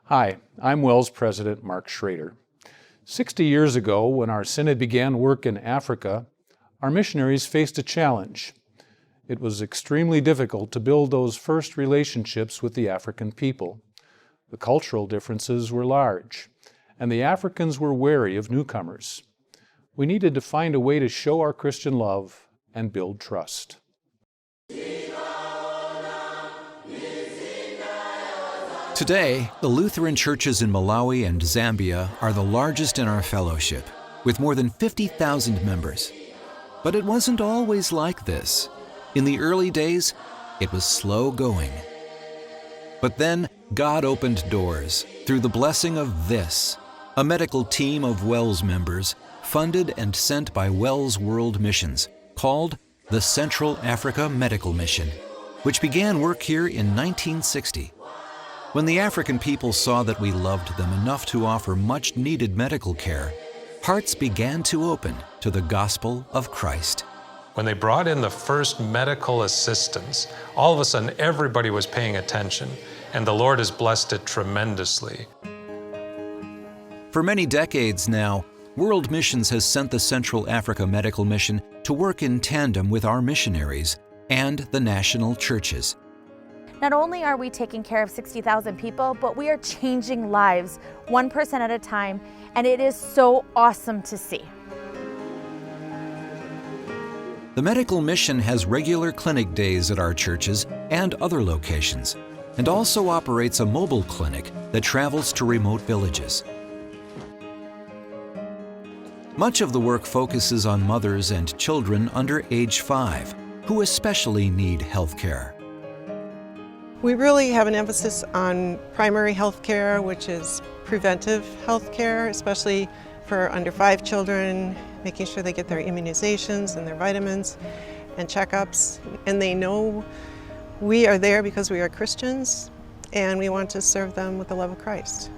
Hi, I'm WELS President Mark Schrader. 60 years ago, when our synod began work in Africa, our missionaries faced a challenge. It was extremely difficult to build those first relationships with the African people. The cultural differences were large, and the Africans were wary of newcomers. We needed to find a way to show our Christian love and build trust. Today, the Lutheran churches in Malawi and Zambia are the largest in our fellowship, with more than 50,000 members. But it wasn't always like this. In the early days, it was slow going. But then, God opened doors through the blessing of this, a medical team of WELS members, funded and sent by WELS World Missions, called the Central Africa Medical Mission, which began work here in 1960. When the African people saw that we loved them enough to offer much-needed medical care, hearts began to open to the gospel of Christ. When they brought in the first medical assistants, all of a sudden everybody was paying attention, and the Lord has blessed it tremendously. For many decades now, World Missions has sent the Central Africa Medical Mission to work in tandem with our missionaries and the national churches. Not only are we taking care of 60,000 people, but we are changing lives one person at a time, and it is so awesome to see. The medical mission has regular clinic days at our churches and other locations, and also operates a mobile clinic that travels to remote villages. Much of the work focuses on mothers and children under age 5, who especially need health care. We really have an emphasis on primary health care, which is preventive health care, especially for under 5 children, making sure they get their immunizations and their vitamins and checkups. And they know we are there because we are Christians, and we want to serve them with the love of Christ.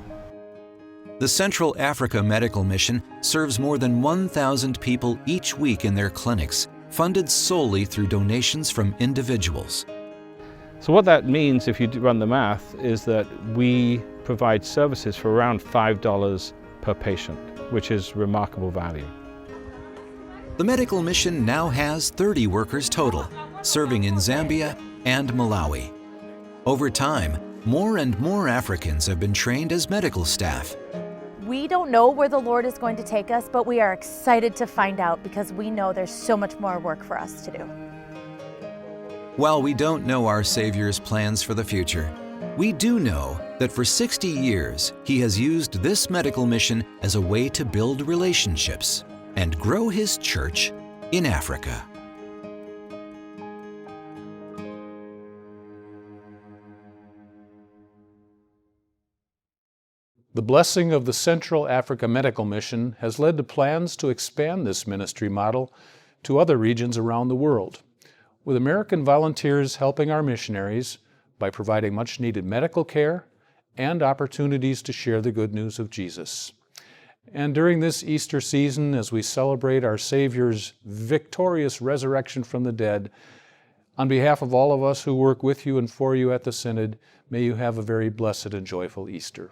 The Central Africa Medical Mission serves more than 1,000 people each week in their clinics, funded solely through donations from individuals. So what that means, if you run the math, is that we provide services for around $5 per patient, which is remarkable value. The medical mission now has 30 workers total, serving in Zambia and Malawi. Over time, more and more Africans have been trained as medical staff. We don't know where the Lord is going to take us, but we are excited to find out because we know there's so much more work for us to do. While we don't know our Savior's plans for the future, we do know that for 60 years, He has used this medical mission as a way to build relationships and grow His church in Africa. The blessing of the Central Africa Medical Mission has led to plans to expand this ministry model to other regions around the world, with American volunteers helping our missionaries by providing much-needed medical care and opportunities to share the good news of Jesus. And during this Easter season, as we celebrate our Savior's victorious resurrection from the dead, on behalf of all of us who work with you and for you at the Synod, may you have a very blessed and joyful Easter.